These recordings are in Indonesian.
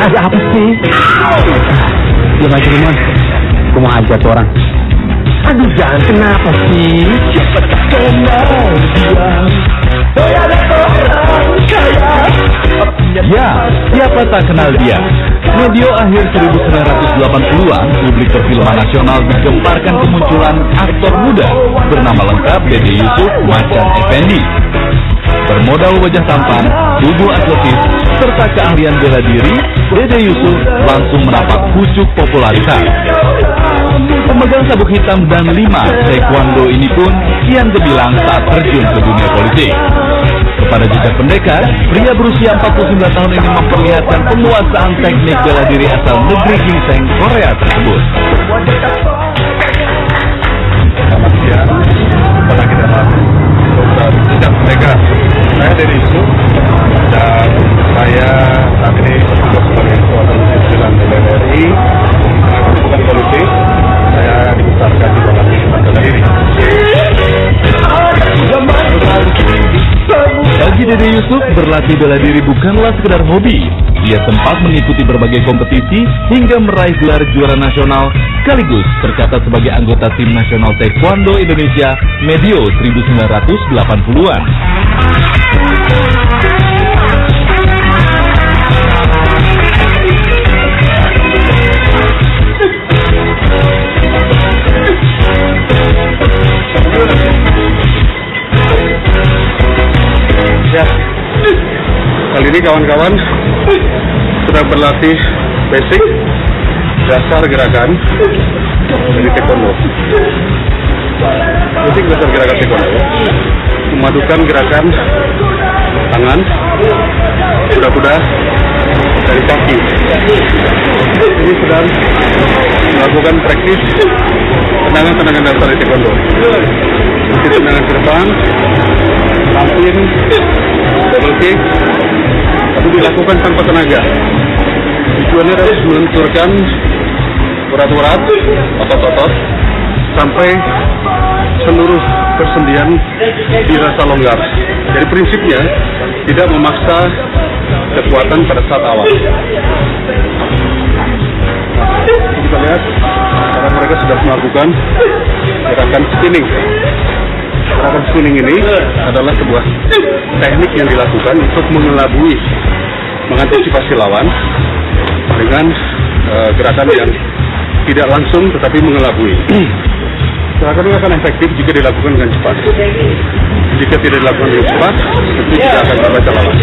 Ada apa sih? Diam aja, Limon. Gue mau hajar tuh orang. Aduh, jangan, kenapa sih? Siapa tak kenal dia? Ada orang kaya. Ya, siapa tak kenal dia? Medio akhir 1980-an, publik perfilman nasional digemparkan kemunculan aktor muda bernama lengkap Dede Yusuf Macan Effendi. Bermodal wajah tampan, tubuh atletis, serta keahlian bela diri, Dede Yusuf langsung menapak pucuk popularitas. Pemegang sabuk hitam dan 5 taekwondo ini pun kian gemilang saat terjun ke dunia politik. Kepada jejak pendekar, pria berusia 49 tahun ini memperlihatkan penguasaan teknik bela diri asal negeri ginseng Korea tersebut. Selamat siang, pada kita program jejak pendekar. Saya Dede Yusuf dan saya saat ini bertugas sebagai ketua komisi 9 DPR RI. Bukan politik, saya dibesarkan di dalam bela diri. Bagi Dede Yusuf, berlatih bela diri bukanlah sekedar hobi. Ia sempat mengikuti berbagai kompetisi hingga meraih gelar juara nasional, sekaligus tercatat sebagai anggota tim nasional taekwondo Indonesia medio 1980-an. Ya, kali ini kawan-kawan sedang berlatih basic dasar gerakan dari taekwondo. Basic dasar gerakan taekwondo memadukan gerakan tangan, kuda-kuda dari kaki. Ini sedang melakukan praktis tendangan-tendangan dasar dari taekwondo. Seperti tendangan ke depan, ramping, double kick, tapi dilakukan tanpa tenaga. Tujuannya adalah melenturkan urat-urat, otot-otot, sampai seluruh persendian dirasa longgar. Jadi prinsipnya tidak memaksa kekuatan pada saat awal. Kita lihat, karena mereka sudah melakukan gerakan spinning. Gerakan spinning ini adalah sebuah teknik yang dilakukan untuk mengantisipasi lawan dengan gerakan yang tidak langsung tetapi mengelabui. Gerakan ini akan efektif jika dilakukan dengan cepat. Jika tidak dilakukan dengan cepat, tentu tidak akan terbaca lawan.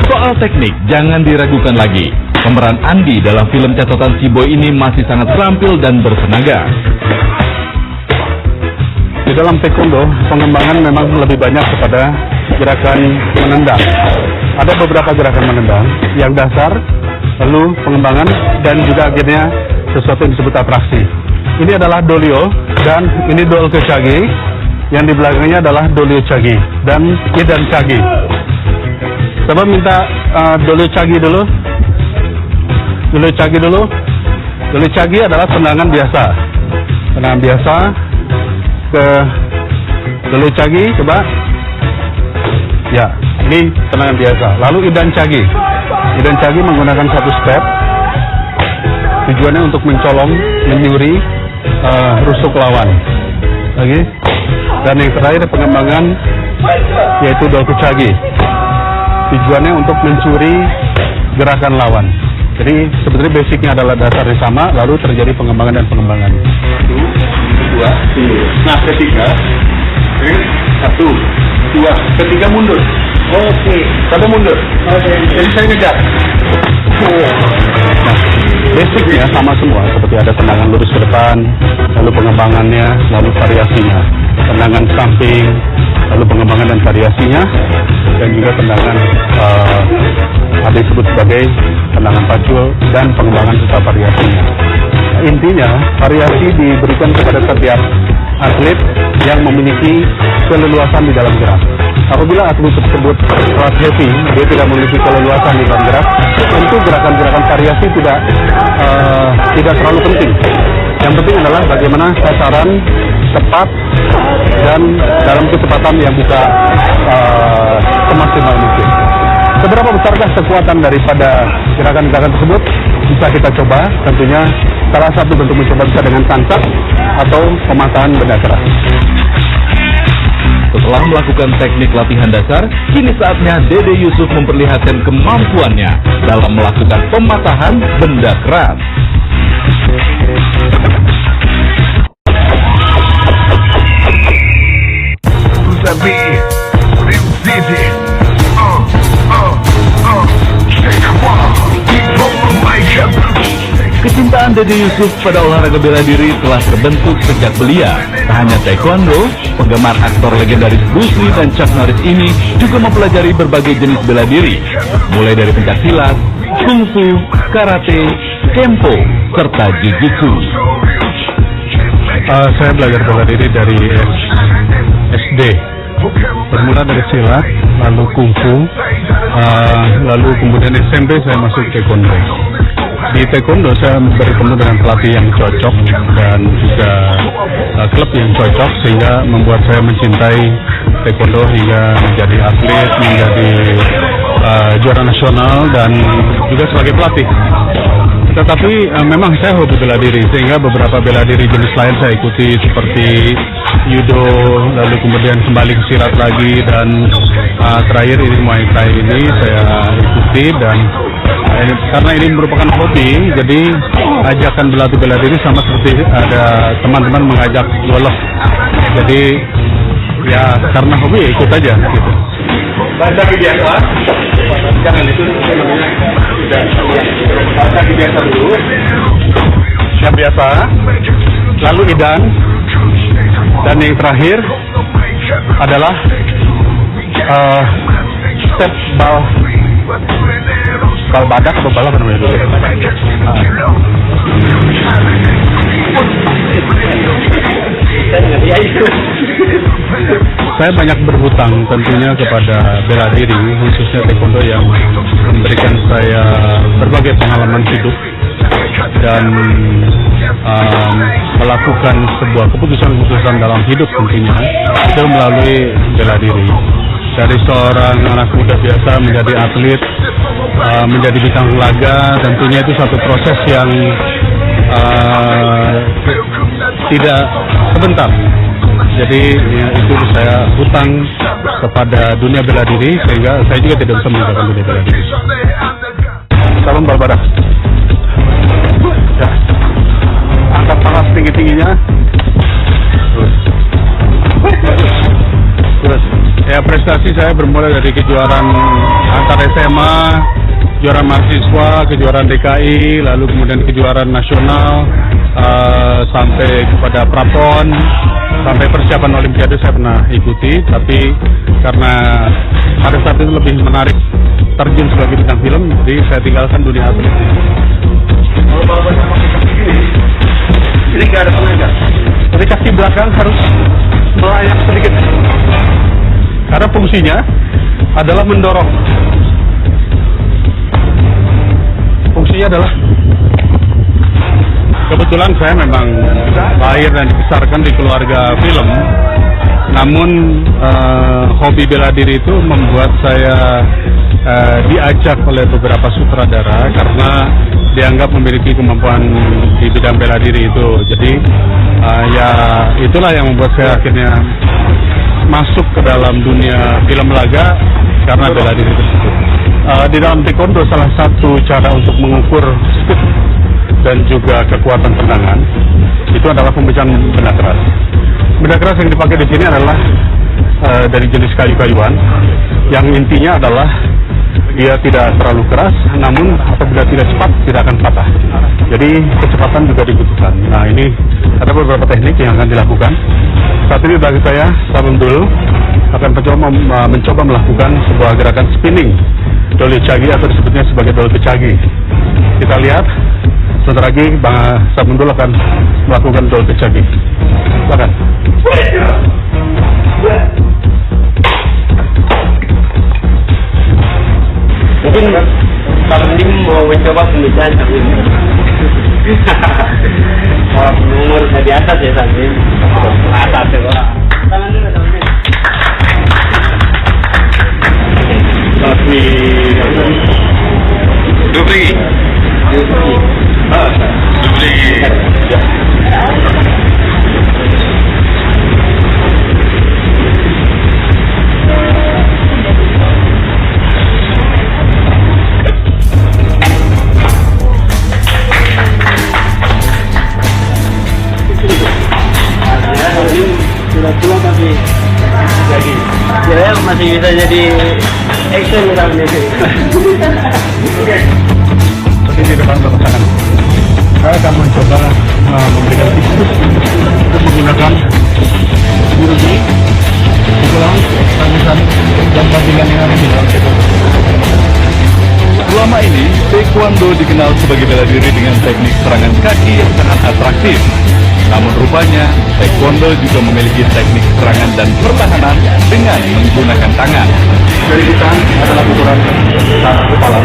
Soal teknik, jangan diragukan lagi. Pemeran Andi dalam film catatan Si Boy ini masih sangat terampil dan bertenaga. Di dalam taekwondo, pengembangan memang lebih banyak kepada gerakan menendang. Ada beberapa gerakan menendang yang dasar, lalu pengembangan, dan juga akhirnya sesuatu yang disebut atraksi. Ini adalah dolio, dan ini dolke chagi. Yang di belakangnya adalah dolio chagi, dan idan chagi. Coba minta dolio chagi dulu. Dolio chagi dulu. Dolio chagi adalah tendangan biasa. Tendangan biasa. Ke dolio chagi, coba. Ya, ini tendangan biasa. Lalu idan chagi. Idan chagi menggunakan satu step. Tujuannya untuk mencolong, menyuri rusuk lawan. Lagi. Dan yang terakhir pengembangan yaitu dolke chagi. Tujuannya untuk mencuri gerakan lawan. Jadi sebetulnya basicnya adalah dasarnya sama, lalu terjadi pengembangan dan pengembangan. 1, 2, nah ketiga, 1, 2, ketiga mundur. Oke. Satu mundur. Oke. Jadi saya ngejar. Nah, basicnya sama semua, seperti ada tendangan lurus ke depan, lalu pengembangannya, lalu variasinya, tendangan samping, lalu pengembangan dan variasinya, dan juga tendangan ada disebut sebagai tendangan pacul dan pengembangan serta variasinya. Intinya, variasi diberikan kepada setiap atlet yang memiliki keleluasan di dalam gerak. Apabila atlet tersebut kelas heavy, dia tidak memiliki keleluasan di dalam gerak, tentu gerakan-gerakan variasi tidak terlalu penting. Yang penting adalah bagaimana sasaran tepat dan dalam kecepatan yang bisa semaksimal mungkin. Seberapa besarkah kekuatan daripada gerakan-gerakan tersebut? Bisa kita coba, tentunya salah satu bentuk mencoba bisa dengan tancap atau pematahan benda keras. Setelah melakukan teknik latihan dasar, kini saatnya Dede Yusuf memperlihatkan kemampuannya dalam melakukan pematahan benda keras. Kecintaan Dede Yusuf pada olahraga bela diri telah terbentuk sejak belia. Tak hanya taekwondo, penggemar aktor legendaris Bruce Lee dan Chuck Norris ini juga mempelajari berbagai jenis bela diri, mulai dari pencaksilat, kungfu, karate, kempo, serta jiu-jitsu. Saya belajar bela diri dari SD. Bermula dari silat, lalu kungfu, lalu kemudian SMP saya masuk taekwondo. Di taekwondo saya bertemu dengan pelatih yang cocok dan juga klub yang cocok, sehingga membuat saya mencintai taekwondo hingga menjadi atlet, menjadi juara nasional dan juga sebagai pelatih. Tetapi memang saya hobi bela diri, sehingga beberapa bela diri jenis lain saya ikuti seperti judo, lalu kemudian kembali ke silat lagi, dan terakhir ini Muay Thai ini saya ikuti. Dan karena ini merupakan hobi, jadi ajakan berlatih bela diri sama seperti ada teman-teman mengajak golf. Jadi ya karena hobi ya ikut aja gitu. Baca biasa, jangan itu namanya baca biasa dulu. Yang biasa, lalu idan, dan yang terakhir adalah step bal badak atau balap namanya dulu. Saya banyak berhutang tentunya kepada bela diri, khususnya taekwondo yang memberikan saya berbagai pengalaman hidup dan melakukan sebuah keputusan-keputusan dalam hidup tentunya itu melalui bela diri. Dari seorang anak muda biasa menjadi atlet, menjadi bintang laga, tentunya itu satu proses yang tidak sebentar. Jadi ya, itu saya hutang kepada dunia bela diri, sehingga saya juga tidak bisa meninggalkan dunia bela diri. Salam balbadak. Ya. Angkat panas tinggi-tingginya. Terus. Ya, prestasi saya bermula dari kejuaraan antar SMA, kejuaraan mahasiswa, kejuaraan DKI, lalu kemudian kejuaraan nasional, sampai kepada prapon, sampai persiapan olimpiade saya pernah ikuti. Tapi karena pada saat itu lebih menarik terjun sebagai bintang film, jadi saya tinggalkan dunia atlet. Jadi nggak ada tenaga. Jadi kaki belakang harus melayang sedikit. Karena fungsinya adalah mendorong. Fungsinya adalah, kebetulan saya memang lahir dan dibesarkan di keluarga film. Namun hobi bela diri itu membuat saya diajak oleh beberapa sutradara karena dianggap memiliki kemampuan di bidang bela diri itu. Jadi ya itulah yang membuat saya akhirnya masuk ke dalam dunia film laga karena bela diri tersebut. Di dalam taekwondo salah satu cara untuk mengukur speed dan juga kekuatan tendangan itu adalah pemecahan benda keras. Benda keras yang dipakai di sini adalah dari jenis kayu-kayuan, yang intinya adalah dia tidak terlalu keras, namun apabila tidak cepat tidak akan patah. Jadi kecepatan juga dibutuhkan. Nah, ini ada beberapa teknik yang akan dilakukan. Saat ini bagi saya Sabundul akan mencoba melakukan sebuah gerakan spinning dolly chagi, atau disebutnya sebagai dolly chagi. Kita lihat sebentar lagi Bang Sabundul akan melakukan dolly chagi. Silakan. Mungkin Pak Mendim mau mencoba pembicaraan sambil umur di atas ya sambil atas ya. Tangan dulu sambil. Tapi Dupli. Sudah tua tapi jadi. Ya masih bisa jadi action kita ini. Seperti di depan pasangan. Saya akan mencoba memberikan tips untuk menggunakan jurus pukulan, tangisan, dan bantingan yang ada di dalam taekwondo. Selama ini, taekwondo dikenal sebagai bela diri dengan teknik serangan kaki yang sangat atraktif. Namun rupanya, taekwondo juga memiliki teknik serangan dan pertahanan dengan menggunakan tangan. Dari kita adalah pukulan kepala.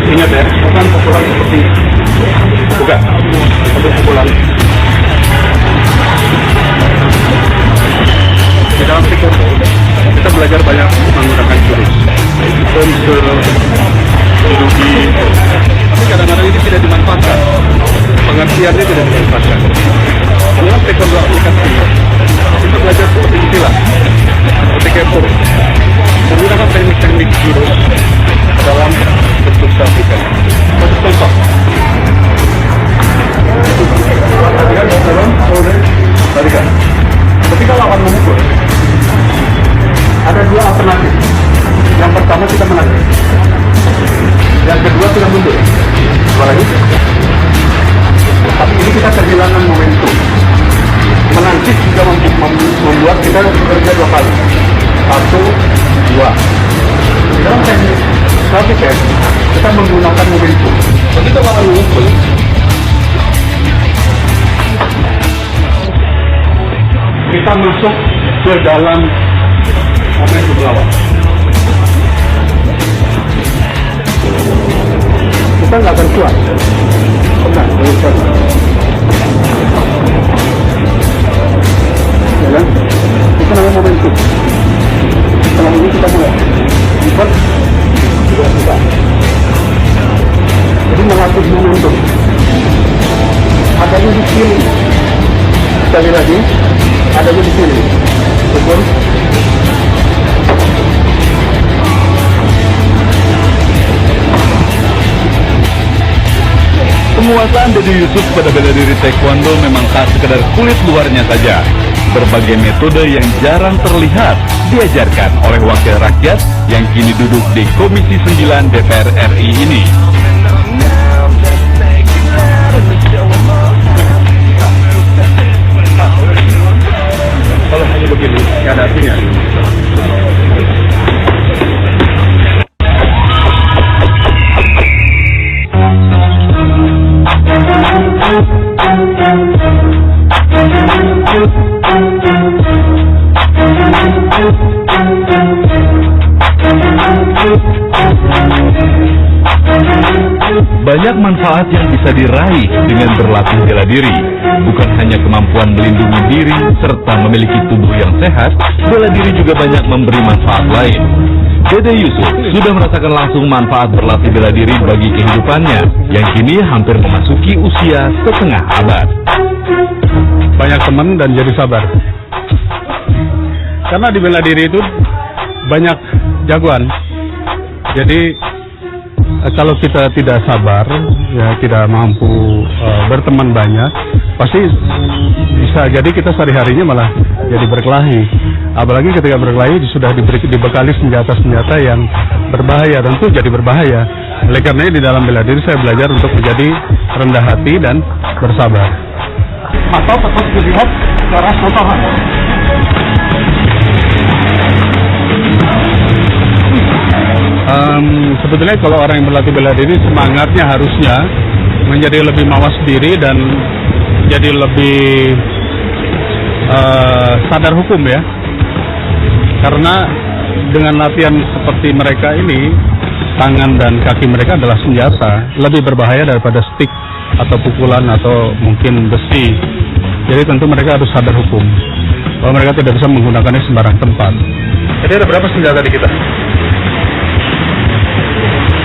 Ingat ya, bukan pukulan seperti bukan, tapi pukulan. Di dalam taekwondo kita belajar banyak menggunakan jurus, unsur, judogi, tapi kadang-kadang ini tidak dimanfaatkan. Pengertiannya tidak dimanfaatkan. Dalam taekwondo aplikasi kita belajar seperti istilah, seperti kepur, menggunakan teknik-teknik jurus dalam bentuk aplikasi. Satu contoh. Tarikan. Ketika lawan memukul, ada dua alternatif. Yang pertama kita menangkis. Yang kedua kita mundur. Dua lagi. Tapi ini kita kehilangan momentum. Menangkis juga membuat kita bekerja dua kali. Satu, dua. Dalam teknik self-defense, kita menggunakan momentum. Begitu lawan memukul, kita masuk ke dalam momentum lawan. Kita nggak akan kuat. Pernah, ya kan? Itu namanya momentum. Setelah ini kita mulai lipat juga bisa. Jadi melatih momentum. Adanya di sini. Sekali lagi, adanya di sini. Betul. Penguasaan Dede Yusuf pada bela diri taekwondo memang tak sekedar kulit luarnya saja. Berbagai metode yang jarang terlihat diajarkan oleh wakil rakyat yang kini duduk di Komisi 9 DPR RI ini. Kalau hanya begini, nggak ada artinya. Banyak manfaat yang bisa diraih dengan berlatih bela diri. Bukan hanya kemampuan melindungi diri serta memiliki tubuh yang sehat, bela diri juga banyak memberi manfaat lain. Dede Yusuf sudah merasakan langsung manfaat berlatih bela diri bagi kehidupannya yang kini hampir memasuki usia setengah abad. Banyak teman dan jadi sabar. Karena di bela diri itu banyak jagoan. Jadi kalau kita tidak sabar, ya tidak mampu berteman banyak, pasti bisa jadi kita sehari-harinya malah jadi berkelahi. Apalagi ketika berkelahi sudah dibekali senjata-senjata yang berbahaya, tentu jadi berbahaya. Oleh karena di dalam bela diri saya belajar untuk menjadi rendah hati dan bersabar. Atau tetap dilihat secara sotohan. Sebetulnya kalau orang yang berlatih bela diri semangatnya harusnya menjadi lebih mawas diri dan jadi lebih sadar hukum ya. Karena dengan latihan seperti mereka ini, tangan dan kaki mereka adalah senjata, lebih berbahaya daripada stick atau pukulan atau mungkin besi. Jadi tentu mereka harus sadar hukum bahwa mereka tidak bisa menggunakannya sembarang tempat. Jadi ada berapa senjata di kita?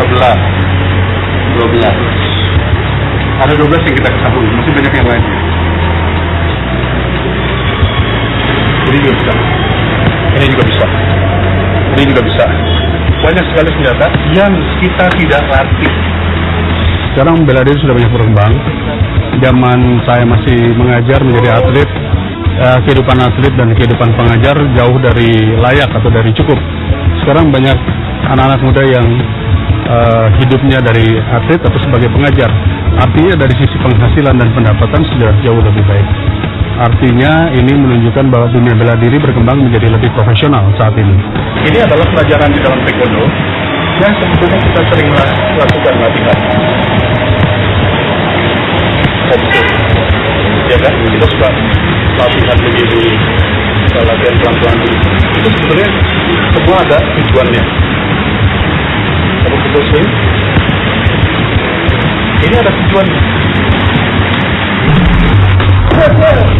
11, 12. Ada 12 yang kita ketahui, masih banyak yang lain. Ini juga bisa. Ini juga bisa. Ini juga bisa. Banyak sekali senjata yang kita tidak latih. Sekarang bela diri sudah banyak berkembang. Zaman saya masih mengajar menjadi atlet, kehidupan atlet dan kehidupan pengajar jauh dari layak atau dari cukup. Sekarang banyak anak-anak muda yang hidupnya dari atlet atau sebagai pengajar. Artinya dari sisi penghasilan dan pendapatan sudah jauh lebih baik. Artinya ini menunjukkan bahwa dunia bela diri berkembang menjadi lebih profesional saat ini. Ini adalah pelajaran di dalam taekwondo yang sebetulnya kita sering lakukan latihan. Ya kan? Kita suka latihan begini, kita latihan pelan-pelan. Itu sebetulnya semua ada tujuannya. Kalau kita swing, ini ada tujuannya.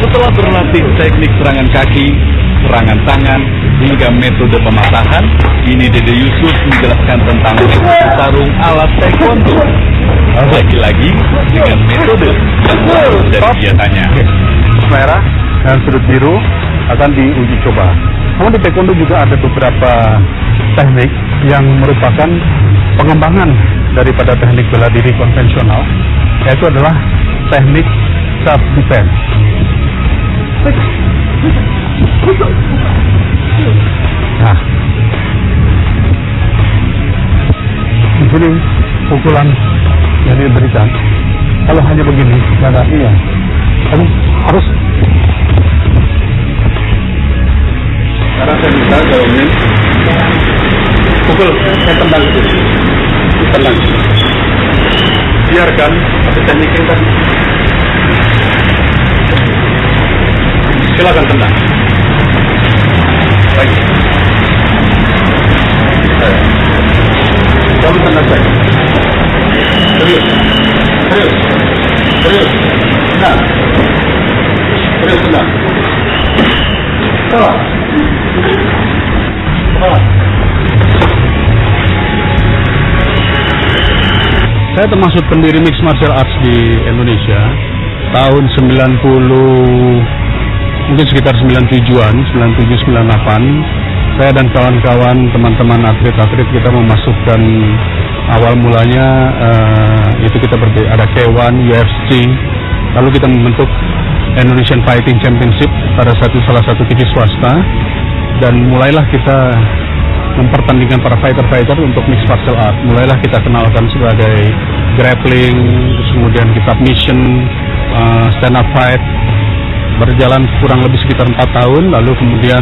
Setelah berlatih teknik serangan kaki, serangan tangan, hingga metode pematahan, ini Dede Yusuf menjelaskan tentang sarung ala taekwondo. Lagi-lagi dengan metode dari biasanya. Merah dan sudut biru akan diuji coba. Namun di taekwondo juga ada beberapa teknik yang merupakan pengembangan daripada teknik bela diri konvensional, yaitu adalah teknik self defense. Nah, di sini pukulan yang diberikan, kalau hanya begini, tidak ada artinya. Kamu harus. Sekarang saya minta jauhin, pukul, saya tendang itu, tendang. Biarkan ada teknik yang tadi. Silakan tendang. Baik. Kamu tendang saya. Serius. Tendang. Serius tendang. Salah. Saya termasuk pendiri mixed martial arts di Indonesia tahun 90, mungkin sekitar 97-an, 97, 98. Saya dan kawan-kawan, teman-teman atlet-atlet kita memasukkan awal mulanya itu kita ada K1, UFC, lalu kita membentuk Indonesian Fighting Championship pada salah satu TV swasta, dan mulailah kita mempertandingkan para fighter-fighter untuk mixed martial art. Mulailah kita kenalkan sebagai grappling, kemudian kita submission, stand up fight. Berjalan kurang lebih sekitar 4 tahun, lalu kemudian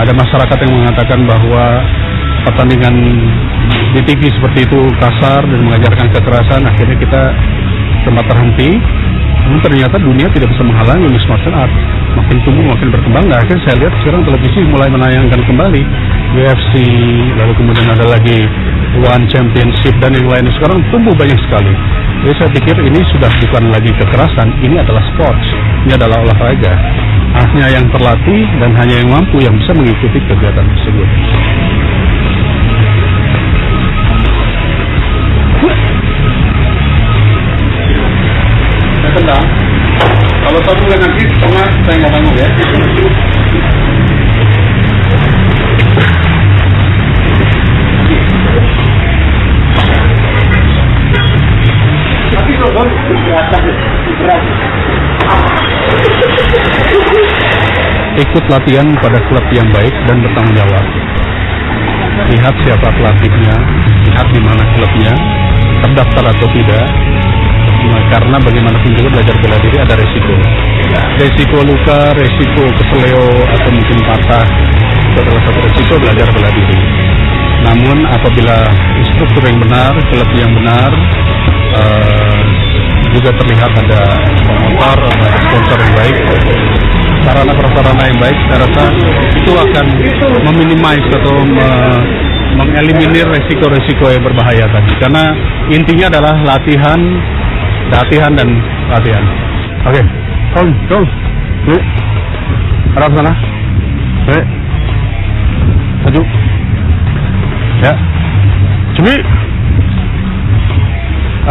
ada masyarakat yang mengatakan bahwa pertandingan di TV seperti itu kasar dan mengajarkan kekerasan. Akhirnya kita sempat terhenti. Namun ternyata dunia tidak bisa menghalangi mixed martial art. Makin tumbuh, makin berkembang. Nah, akhirnya saya lihat sekarang televisi mulai menayangkan kembali UFC, lalu kemudian ada lagi One Championship dan yang lainnya. Sekarang tumbuh banyak sekali. Jadi saya pikir ini sudah bukan lagi kekerasan, ini adalah sports, ini adalah olahraga. Hanya yang terlatih dan hanya yang mampu yang bisa mengikuti kegiatan tersebut. Saya tendang. Kalau tahu mulai nanti tengah tengok-tengok ya. Tapi kalau ikut latihan pada klub yang baik dan bertanggung jawab. Lihat siapa pelatihnya, lihat di mana klubnya, terdaftar atau tidak. Karena bagaimanapun juga belajar bela diri ada resiko. Resiko luka, resiko keseleo atau mungkin patah, itu adalah satu resiko belajar bela diri. Namun apabila instruktur yang benar, klub yang benar, juga terlihat ada promotor, ada sponsor yang baik, sarana prasarana yang baik, saya rasa itu akan meminimais atau mengeliminir resiko-resiko yang berbahaya tadi. Karena intinya adalah latihan dan latihan. Oke, go. Yuk. Arah sana. Yuk. Maju. Ya. Cumi.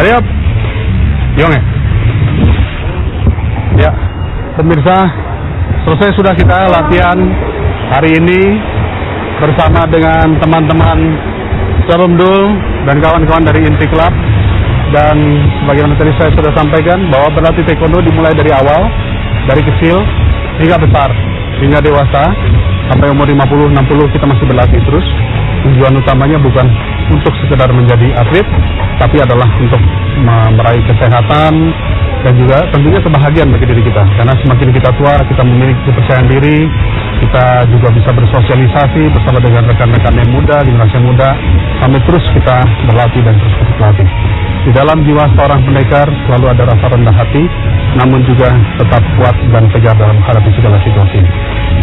Ariap. Yong ya. Pemirsa, selesai sudah kita latihan hari ini bersama dengan teman-teman Serundul dan kawan-kawan dari Inti Club. Dan sebagaimana tadi saya sudah sampaikan bahwa berlatih taekwondo dimulai dari awal, dari kecil hingga besar, hingga dewasa. Sampai umur 50-60 kita masih berlatih terus. Tujuan utamanya bukan untuk sekedar menjadi atlet, tapi adalah untuk meraih kesehatan dan juga tentunya kebahagiaan bagi diri kita. Karena semakin kita tua, kita memiliki kepercayaan diri, kita juga bisa bersosialisasi bersama dengan rekan-rekan yang muda, generasi muda, sampai terus kita berlatih dan terus berlatih. Di dalam jiwa seorang pendekar selalu ada rasa rendah hati, namun juga tetap kuat dan tegar dalam menghadapi segala situasi.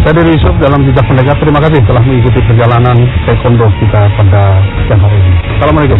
Saya Dede Yusuf dalam Jejak Pendekar. Terima kasih telah mengikuti perjalanan taekwondo kita pada siang hari ini. Assalamualaikum.